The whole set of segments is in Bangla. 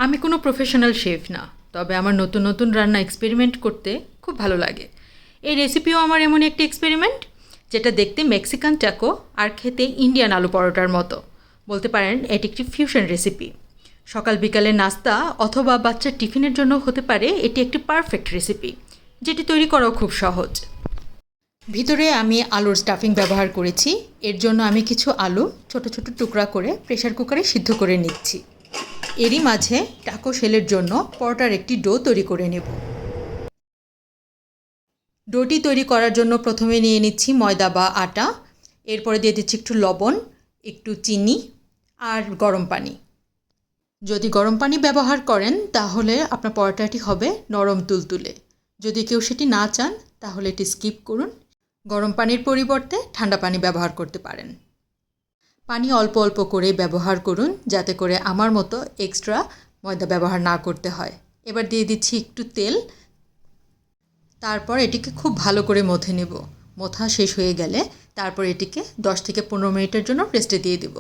আমি কোনো প্রফেশনাল শেফ না, তবে আমার নতুন নতুন রান্না এক্সপেরিমেন্ট করতে খুব ভালো লাগে। এই রেসিপিও আমার এমন একটি এক্সপেরিমেন্ট যেটা দেখতে মেক্সিকান ট্যাকো আর খেতে ইন্ডিয়ান আলু পরোটার মতো। বলতে পারেন এটি একটি ফিউশন রেসিপি। সকাল বিকালের নাস্তা অথবা বাচ্চার টিফিনের জন্য হতে পারে এটি একটি পারফেক্ট রেসিপি, যেটি তৈরি করাও খুব সহজ। ভিতরে আমি আলুর স্টাফিং ব্যবহার করেছি। এর জন্য আমি কিছু আলু ছোট ছোট টুকরা করে প্রেসার কুকারে সিদ্ধ করে নিচ্ছি। এরই মাঝে টাকো শেলের জন্য পরোটার একটি ডো তৈরি করে নেব। ডোটি তৈরি করার জন্য প্রথমে নিয়ে নিচ্ছি ময়দা বা আটা, এরপরে দিয়ে দিচ্ছি একটু লবণ, একটু চিনি আর গরম পানি। যদি গরম পানি ব্যবহার করেন তাহলে আপনার পরোটাটি হবে নরম তুলতুলে। যদি কেউ সেটি না চান তাহলে এটি স্কিপ করুন। গরম পানির পরিবর্তে ঠান্ডা পানি ব্যবহার করতে পারেন। পানি অল্প অল্প করে ব্যবহার করুন যাতে করে আমার মতো এক্সট্রা ময়দা ব্যবহার না করতে হয়। এবার দিয়ে দিচ্ছি একটু তেল। তারপর এটিকে খুব ভালো করে মথে নেব। মথা শেষ হয়ে গেলে তারপর এটিকে 10 থেকে 15 মিনিটের জন্য রেস্টে দিয়ে দেব।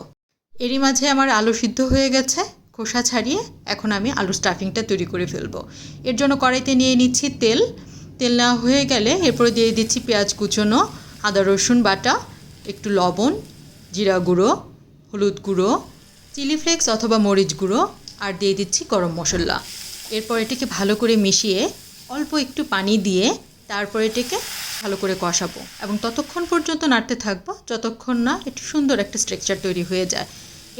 এরই মাঝে আমার আলু সিদ্ধ হয়ে গেছে। খোসা ছাড়িয়ে এখন আমি আলু স্টাফিংটা তৈরি করে ফেলবো। এর জন্য কড়াইতে নিয়ে নিচ্ছি তেল। তেল নেওয়া হয়ে গেলে এরপরে দিয়ে দিচ্ছি পেঁয়াজ কুচনো, আদা রসুন বাটা, একটু লবণ, জিরা গুঁড়ো, হলুদ গুঁড়ো, চিলি ফ্লেক্স অথবা মরিচ গুঁড়ো আর দিয়ে দিচ্ছি গরম মশলা। এরপর এটিকে ভালো করে মিশিয়ে অল্প একটু পানি দিয়ে তারপর এটিকে ভালো করে কষাবো এবং ততক্ষণ পর্যন্ত নাড়তে থাকবো যতক্ষণ না একটু সুন্দর একটা স্ট্রাকচার তৈরি হয়ে যায়।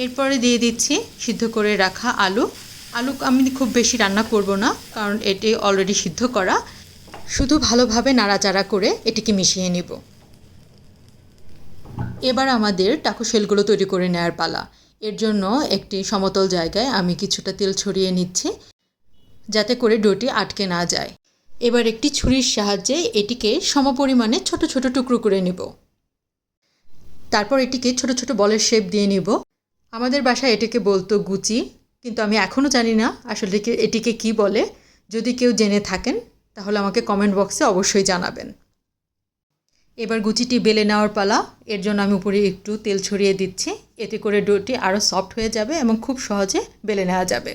এরপরে দিয়ে দিচ্ছি সিদ্ধ করে রাখা আলু। আমি খুব বেশি রান্না করব না, কারণ এটি অলরেডি সিদ্ধ করা। শুধু ভালোভাবে নাড়াচাড়া করে এটিকে মিশিয়ে নেব। এবার আমাদের টাকো শেলগুলো তৈরি করে নেওয়ার পালা। এর জন্য একটি সমতল জায়গায় আমি কিছুটা তেল ছড়িয়ে নিচ্ছি যাতে করে ডোটি আটকে না যায়। এবার একটি ছুরির সাহায্যে এটিকে সমপরিমাণে ছোট ছোট টুকরো করে নেব। তারপর এটিকে ছোট ছোট বলের শেপ দিয়ে নেব। আমাদের বাসায় এটিকে বলতো গুচি, কিন্তু আমি এখনও জানি না আসলে এটিকে কি বলে। যদি কেউ জেনে থাকেন তাহলে আমাকে কমেন্ট বক্সে অবশ্যই জানাবেন। এবার গুচিটি বেলে নেওয়ার পালা। এর জন্য আমি উপরে একটু তেল ছড়িয়ে দিচ্ছি। এতে করে ডোটি আরও সফট হয়ে যাবে এবং খুব সহজে বেলে নেওয়া যাবে।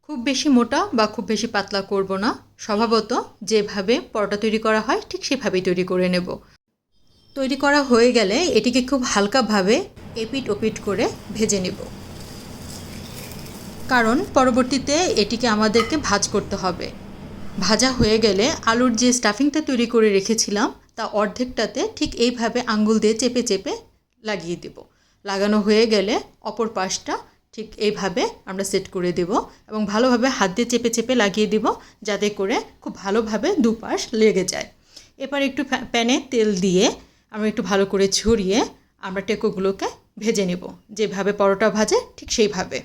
খুব বেশি মোটা বা খুব বেশি পাতলা করব না। স্বভাবত যেভাবে পরোটা তৈরি করা হয় ঠিক সেভাবেই তৈরি করে নেব। তৈরি করা হয়ে গেলে এটিকে খুব হালকাভাবে এপিট ওপিট করে ভেজে নেব, কারণ পরবর্তীতে এটিকে আমাদেরকে ভাজ করতে হবে। ভাজা হয়ে গেলে আলুর যে স্টাফিংটা তৈরি করে রেখেছিলাম তা অর্ধেকটাতে ঠিক এইভাবে আঙ্গুল দিয়ে চেপে চেপে লাগিয়ে দেব। লাগানো হয়ে গেলে অপর পাশটা ঠিক এইভাবে আমরা সেট করে দেব এবং ভালোভাবে হাত দিয়ে চেপে চেপে লাগিয়ে দেব যাতে করে খুব ভালোভাবে দুপাশ লেগে যায়। এবার একটু প্যানে তেল দিয়ে আমরা একটু ভালো করে ছড়িয়ে আমরা টেকোগুলোকে ভেজে নেব, যেভাবে পরোটা ভাজে ঠিক সেইভাবে।